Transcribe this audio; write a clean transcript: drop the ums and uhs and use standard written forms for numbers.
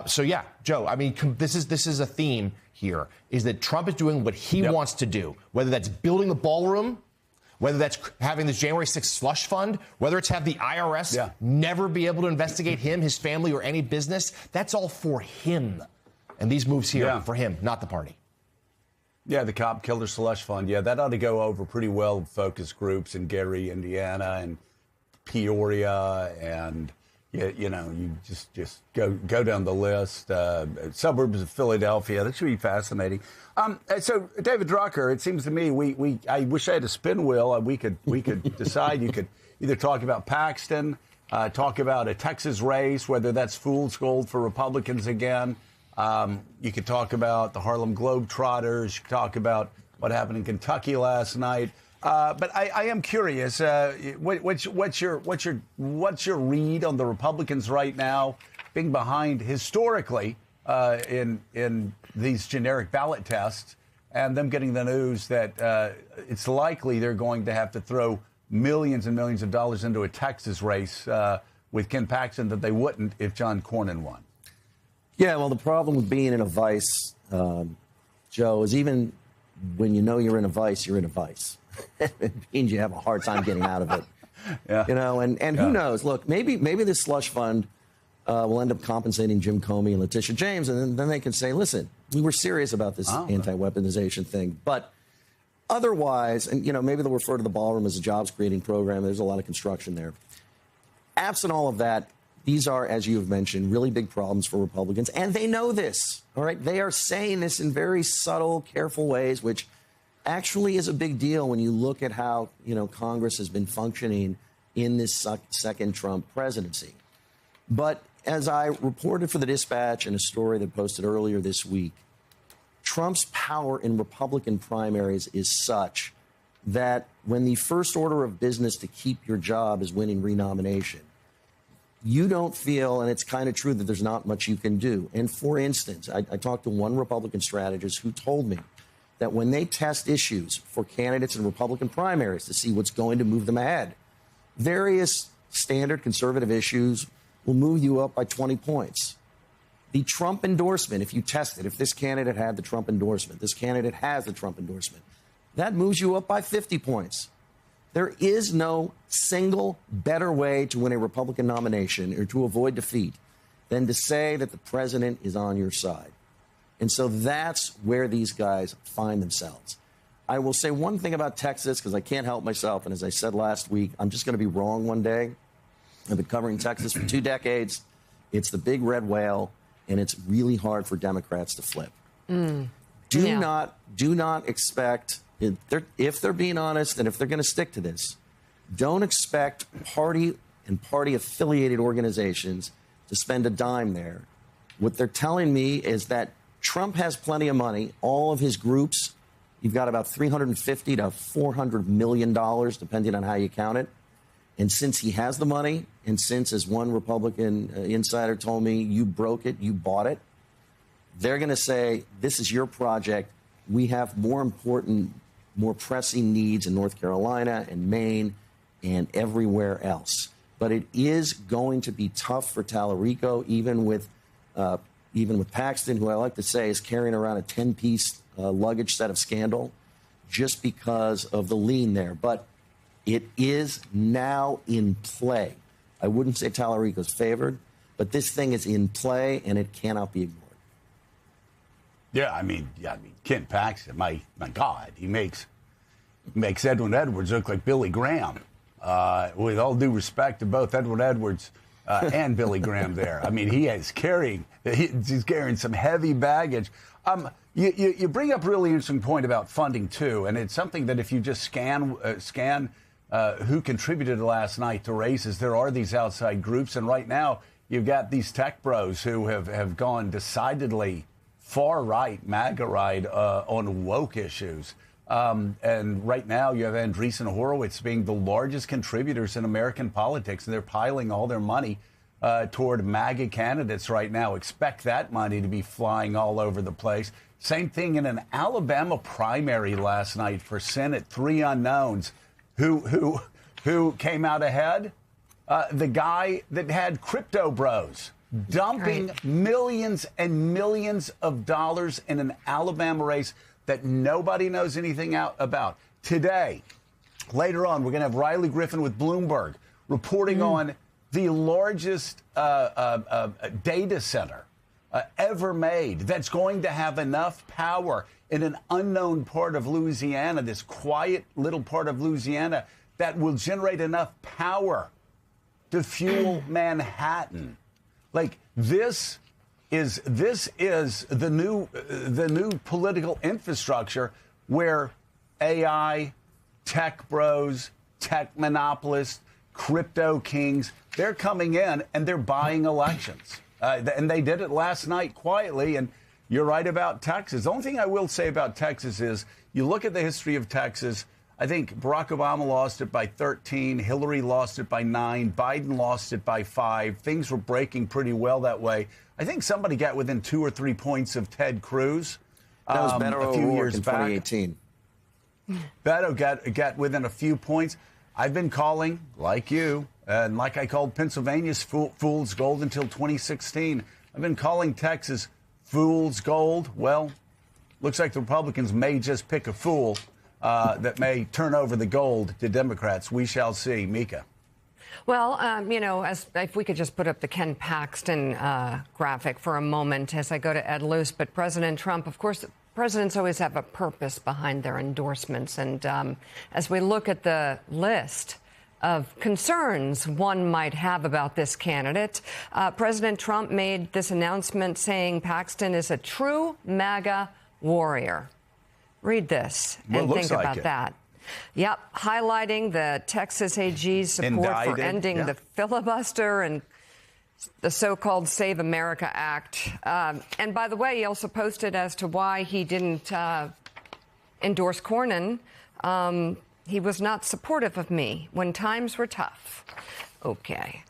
So, yeah, Joe, I mean, this is a theme here, is that Trump is doing what he wants to do, whether that's building the ballroom, whether that's having this January 6th slush fund, whether it's have the IRS never be able to investigate him, his family, or any business. That's all for him. And these moves here are for him, not the party. Yeah, the cop killer slush fund. Yeah, that ought to go over pretty well with focus groups in Gary, Indiana, and Peoria, and you just go down the list. Suburbs of Philadelphia. That should be fascinating. So, David Drucker, it seems to me I wish I had a spin wheel. We could decide. You could either talk about Paxton, talk about a Texas race, whether that's fool's gold for Republicans again. You could talk about the Harlem Globetrotters. You could talk about what happened in Kentucky last night. But I am curious. What's your read on the Republicans right now, being behind historically in these generic ballot tests, and them getting the news that it's likely they're going to have to throw millions and millions of dollars into a Texas race with Ken Paxton that they wouldn't if John Cornyn won. Yeah, well, the problem with being in a vice, Joe, is even when you know you're in a vice, you're in a vice. It means you have a hard time getting out of it. And who knows? Look, maybe this slush fund will end up compensating Jim Comey and Letitia James, and then they can say, listen, we were serious about this anti-weaponization thing. But otherwise, and, maybe they'll refer to the ballroom as a jobs-creating program. There's a lot of construction there. Absent all of that, these are, as you have mentioned, really big problems for Republicans, and they know this, all right? They are saying this in very subtle, careful ways, which actually is a big deal when you look at how, Congress has been functioning in this second Trump presidency. But as I reported for the Dispatch in a story that posted earlier this week, Trump's power in Republican primaries is such that when the first order of business to keep your job is winning renomination, you don't feel, and it's kind of true, that there's not much you can do. And for instance, I talked to one Republican strategist who told me that when they test issues for candidates in Republican primaries to see what's going to move them ahead, various standard conservative issues will move you up by 20 points. The Trump endorsement, if you test it, if this candidate had the Trump endorsement, this candidate has the Trump endorsement, that moves you up by 50 points. There is no single better way to win a Republican nomination or to avoid defeat than to say that the president is on your side. And so that's where these guys find themselves. I will say one thing about Texas, because I can't help myself, and as I said last week, I'm just going to be wrong one day. I've been covering Texas for 2 decades. It's the big red whale, and it's really hard for Democrats to flip. Do not expect, if they're being honest and if they're going to stick to this, don't expect party and party-affiliated organizations to spend a dime there. What they're telling me is that Trump has plenty of money. All of his groups, you've got about $350 to $400 million, depending on how you count it. And since he has the money, and since, as one Republican insider told me, you broke it, you bought it, they're going to say, this is your project. We have more important, more pressing needs in North Carolina and Maine and everywhere else. But it is going to be tough for Tallarico, even with Paxton, who I like to say is carrying around a 10-piece luggage set of scandal just because of the lean there. But it is now in play. I wouldn't say Tallarico's favored, but this thing is in play, and it cannot be ignored. Yeah, I mean, Ken Paxton, my God, he makes Edwin Edwards look like Billy Graham. With all due respect to both Edwin Edwards and Billy Graham there. I mean, he's carrying some heavy baggage. You bring up a really interesting point about funding, too, and it's something that if you just scan who contributed last night to races, there are these outside groups, and right now you've got these tech bros who have gone decidedly far right, MAGA right, on woke issues. And right now you have Andreessen Horowitz being the largest contributors in American politics, and they're piling all their money toward MAGA candidates right now. Expect that money to be flying all over the place. Same thing in an Alabama primary last night for Senate. 3 unknowns. Who came out ahead? The guy that had Crypto Bros dumping millions and millions of dollars in an Alabama race that nobody knows anything about. Today, later on, we're going to have Riley Griffin with Bloomberg reporting on the largest data center ever made that's going to have enough power in an unknown part of Louisiana, this quiet little part of Louisiana, that will generate enough power to fuel Manhattan. Like, this is the new political infrastructure where AI, tech bros, tech monopolists, crypto kings, they're coming in and they're buying elections. And they did it last night quietly. And you're right about Texas. The only thing I will say about Texas is you look at the history of Texas. I think Barack Obama lost it by 13. Hillary lost it by 9. Biden lost it by 5. Things were breaking pretty well that way. I think somebody got within 2 or 3 points of Ted Cruz that was Beto a few O'Rourke years in back. 2018. Beto got within a few points. I've been calling, like you, and like I called Pennsylvania's fool's gold until 2016. I've been calling Texas fool's gold. Well, looks like the Republicans may just pick a fool that may turn over the gold to Democrats. We shall see. Mika. Well, if we could just put up the Ken Paxton graphic for a moment as I go to Ed Luce. But President Trump, of course, presidents always have a purpose behind their endorsements. And as we look at the list of concerns one might have about this candidate, President Trump made this announcement saying Paxton is a true MAGA warrior. Read this and think about that. Yep, highlighting the Texas AG's support for ending the filibuster and the so-called Save America Act. And by the way, he also posted as to why he didn't endorse Cornyn. He was not supportive of me when times were tough. Okay.